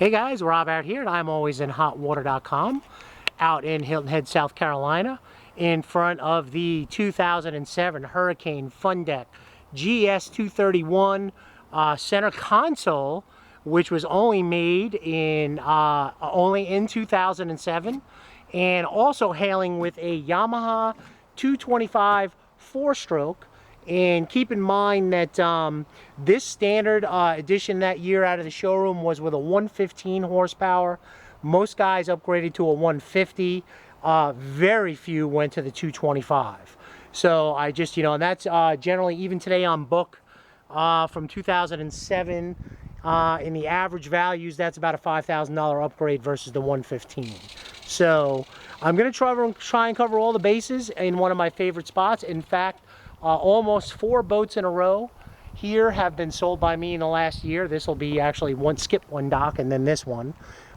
Hey guys, Rob out here at ImAlwaysInHotWater.com out in Hilton Head, South Carolina, in front of the 2007 Hurricane Fun Deck GS231 center console, which was only made in 2007, and also hailing with a Yamaha 225 4-stroke. And keep in mind that this standard edition that year out of the showroom was with a 115 horsepower. Most guys upgraded to a 150. Very few went to the 225. So I just, and that's generally, even today on book from 2007, in the average values, that's about a $5,000 upgrade versus the 115. So I'm going to try and cover all the bases in one of my favorite spots. In fact, almost 4 boats in a row here have been sold by me in the last year. This will be actually skip one dock and then this one.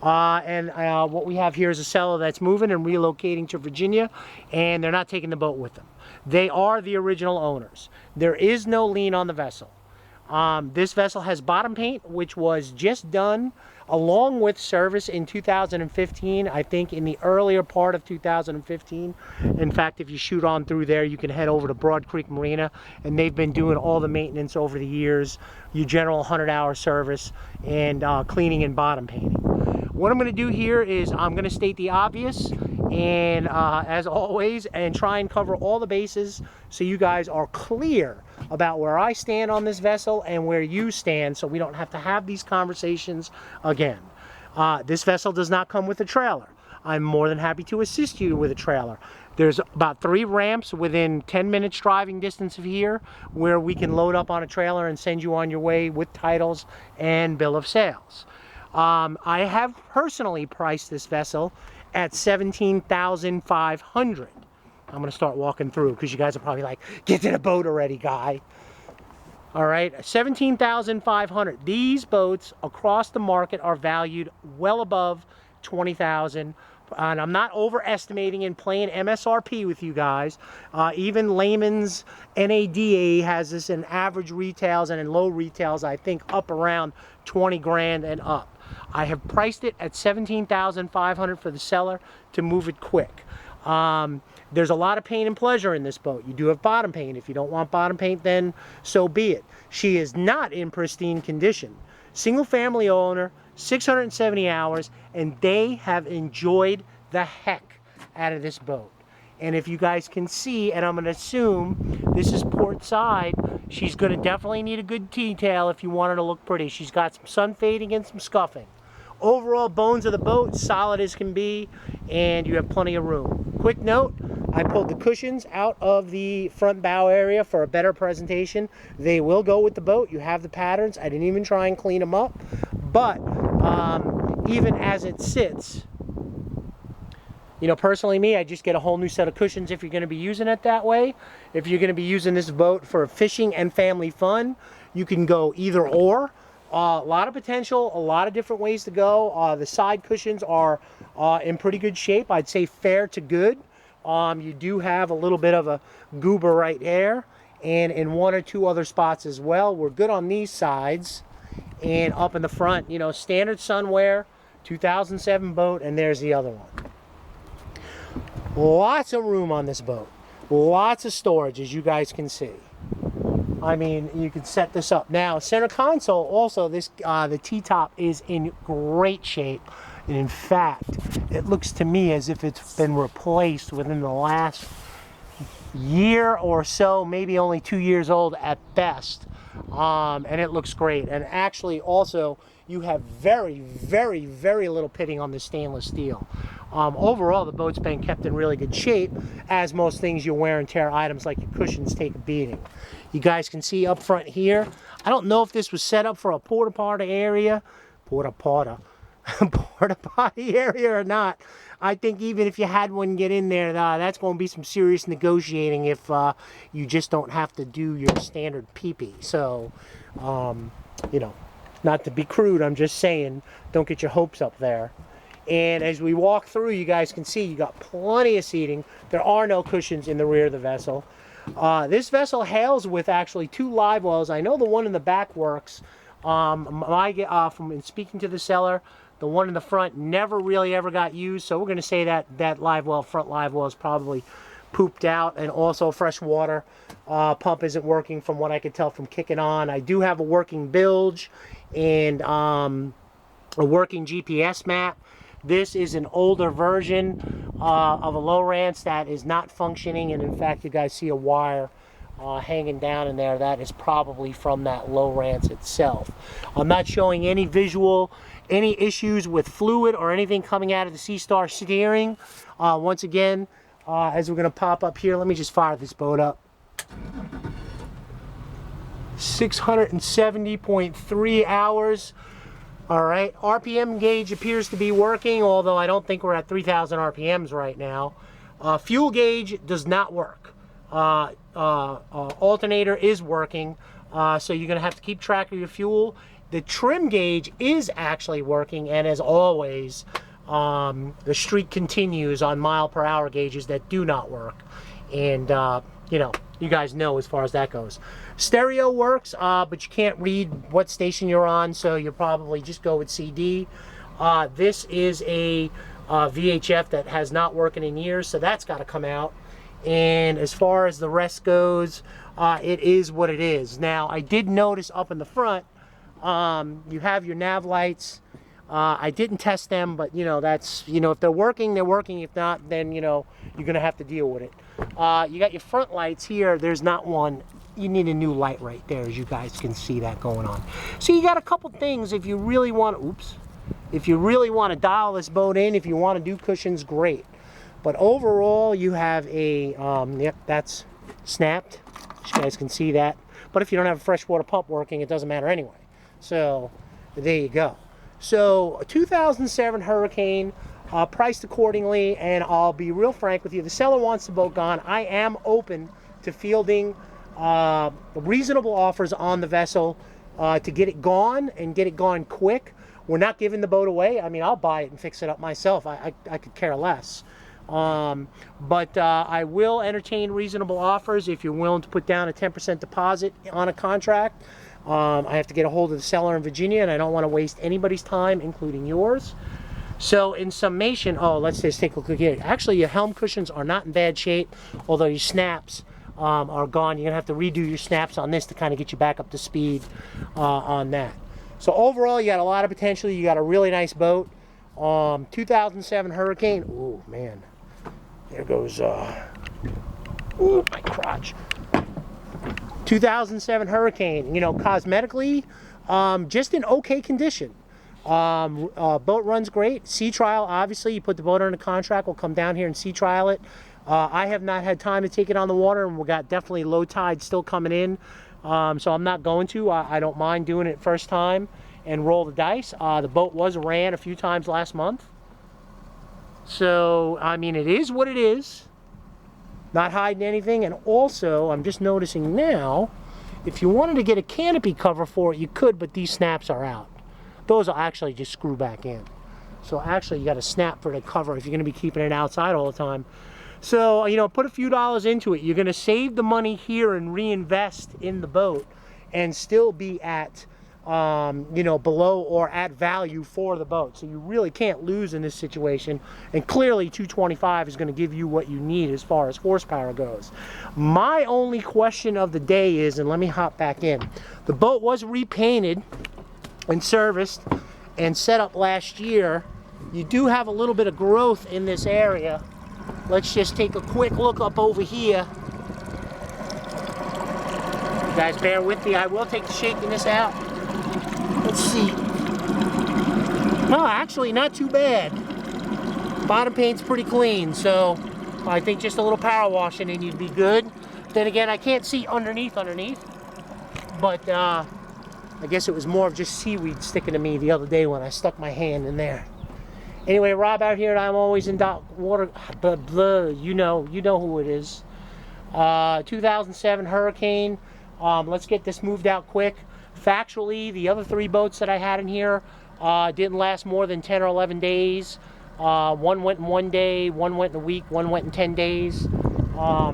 What we have here is a seller that's moving and relocating to Virginia, and they're not taking the boat with them. They are the original owners. There is no lien on the vessel. This vessel has bottom paint, which was just done along with service in 2015, I think in the earlier part of 2015. In fact, if you shoot on through there, you can head over to Broad Creek Marina, and they've been doing all the maintenance over the years, your general 100-hour service, and cleaning and bottom painting. What I'm going to do here is I'm going to state the obvious, and as always, and try and cover all the bases so you guys are clear about where I stand on this vessel and where you stand, so we don't have to have these conversations again. This vessel does not come with a trailer. I'm more than happy to assist you with a trailer. There's about 3 ramps within 10 minutes driving distance of here where we can load up on a trailer and send you on your way with titles and bill of sales. I have personally priced this vessel at $17,500. I'm going to start walking through because you guys are probably like, get to the boat already, guy. All right, $17,500. These boats across the market are valued well above $20,000. And I'm not overestimating and playing MSRP with you guys. Even Layman's NADA has this in average retails, and in low retails, I think up around 20 grand and up. I have priced it at $17,500 for the seller to move it quick. There's a lot of pain and pleasure in this boat. You do have bottom paint. If you don't want bottom paint, then so be it. She is not in pristine condition. Single family owner, 670 hours, and they have enjoyed the heck out of this boat. And if you guys can see, and I'm going to assume this is port side, she's going to definitely need a good detail if you want her to look pretty. She's got some sun fading and some scuffing. Overall bones of the boat, solid as can be, and you have plenty of room. Quick note, I pulled the cushions out of the front bow area for a better presentation. They will go with the boat. You have the patterns. I didn't even try and clean them up. But even as it sits, personally me, I just get a whole new set of cushions if you're going to be using it that way. If you're going to be using this boat for fishing and family fun, you can go either or. A lot of potential, a lot of different ways to go. The side cushions are in pretty good shape. I'd say fair to good. You do have a little bit of a goober right there, and in 1 or 2 other spots as well. We're good on these sides, and up in the front, standard sunwear, 2007 boat, and there's the other one. Lots of room on this boat. Lots of storage, as you guys can see. I mean, you can set this up. Now, center console, also, the T-top is in great shape. And in fact, it looks to me as if it's been replaced within the last year or so, maybe only 2 years old at best. And it looks great. And actually, also, you have very, very, very little pitting on the stainless steel. Overall, the boat's been kept in really good shape, as most things you wear and tear items like your cushions take a beating. You guys can see up front here, I don't know if this was set up for a porta-potty area, porta-potty area or not. I think even if you had one get in there, that's going to be some serious negotiating if you just don't have to do your standard pee-pee. So, not to be crude, I'm just saying, don't get your hopes up there. And as we walk through, you guys can see you got plenty of seating. There are no cushions in the rear of the vessel. This vessel hails with actually 2 live wells. I know the one in the back works. From speaking to the seller, the one in the front never really ever got used, so we're going to say that that front live well is probably pooped out, and also fresh water pump isn't working from what I could tell from kicking on. I do have a working bilge and a working GPS map. This is an older version of a Lowrance that is not functioning, and in fact you guys see a wire hanging down in there. That is probably from that Lowrance itself. I'm not showing any visual, any issues with fluid or anything coming out of the Sea-Star steering. Once again, as we're going to pop up here, let me just fire this boat up. 670.3 hours. All right, RPM gauge appears to be working, although I don't think we're at 3,000 RPMs right now. Fuel gauge does not work. Alternator is working, so you're going to have to keep track of your fuel. The trim gauge is actually working, and as always, the streak continues on mile-per-hour gauges that do not work. And, you know, you guys know as far as that goes. Stereo works, but you can't read what station you're on, so you'll probably just go with CD. This is a VHF that has not worked in years, so that's got to come out. And as far as the rest goes, it is what it is. Now, I did notice up in the front, you have your nav lights. I didn't test them, but you know, that's, you know, if they're working, they're working. If not, then, you know, you're gonna have to deal with it. You got your front lights here. There's not one. You need a new light right there, as you guys can see that going on. So you got a couple things if you really want to, if you really want to dial this boat in, if you want to do cushions, great. But overall, you have a, yep, that's snapped. You guys can see that. But if you don't have a freshwater pump working, it doesn't matter anyway. So there you go. So a 2007 Hurricane, priced accordingly, and I'll be real frank with you. The seller wants the boat gone. I am open to fielding reasonable offers on the vessel to get it gone and get it gone quick. We're not giving the boat away. I mean, I'll buy it and fix it up myself. I could care less. But I will entertain reasonable offers if you're willing to put down a 10% deposit on a contract. I have to get a hold of the seller in Virginia, and I don't want to waste anybody's time, including yours. So in summation, oh, let's just take a look here. Actually, your helm cushions are not in bad shape, although your snaps are gone. You're going to have to redo your snaps on this to kind of get you back up to speed on that. So overall, you got a lot of potential. You got a really nice boat. 2007 Hurricane. Oh, man. There goes, ooh, my crotch. 2007 Hurricane, you know, cosmetically, just in okay condition. Boat runs great. Sea trial, obviously, you put the boat under contract, we'll come down here and sea trial it. I have not had time to take it on the water, and we got definitely low tide still coming in. So I'm not going to. I don't mind doing it first time and roll the dice. The boat was ran a few times last month. So, I mean, it is what it is. Not hiding anything. And also, I'm just noticing now, if you wanted to get a canopy cover for it, you could, but these snaps are out. Those will actually just screw back in. So actually, you got to snap for the cover if you're going to be keeping it outside all the time. So, you know, put a few dollars into it. You're going to save the money here and reinvest in the boat and still be at, you know, below or at value for the boat. So you really can't lose in this situation. And clearly 225 is going to give you what you need as far as horsepower goes. My only question of the day is, and let me hop back in, the boat was repainted and serviced and set up last year. You do have a little bit of growth in this area. Let's just take a quick look up over here. You guys bear with me. I will take the shakiness out. Let's see. No, actually not too bad. Bottom paint's pretty clean, so I think just a little power washing and you'd be good. Then again, I can't see underneath, but I guess it was more of just seaweed sticking to me the other day when I stuck my hand in there. Anyway, Rob out here at ImAlwaysInHotWater, blah, blah, you know who it is. 2007 Hurricane. Let's get this moved out quick. Factually, the other 3 boats that I had in here didn't last more than 10 or 11 days. One went in 1 day, one went in a week, one went in 10 days.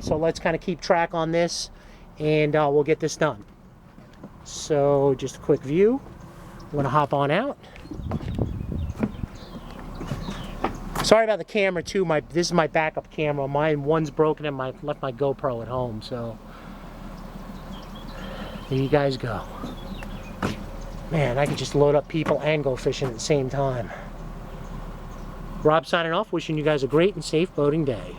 So let's kind of keep track on this, and we'll get this done. So just a quick view. I'm gonna hop on out. Sorry about the camera too. This is my backup camera. One's broken and left my GoPro at home. So there you guys go. Man, I could just load up people and go fishing at the same time. Rob signing off, wishing you guys a great and safe boating day.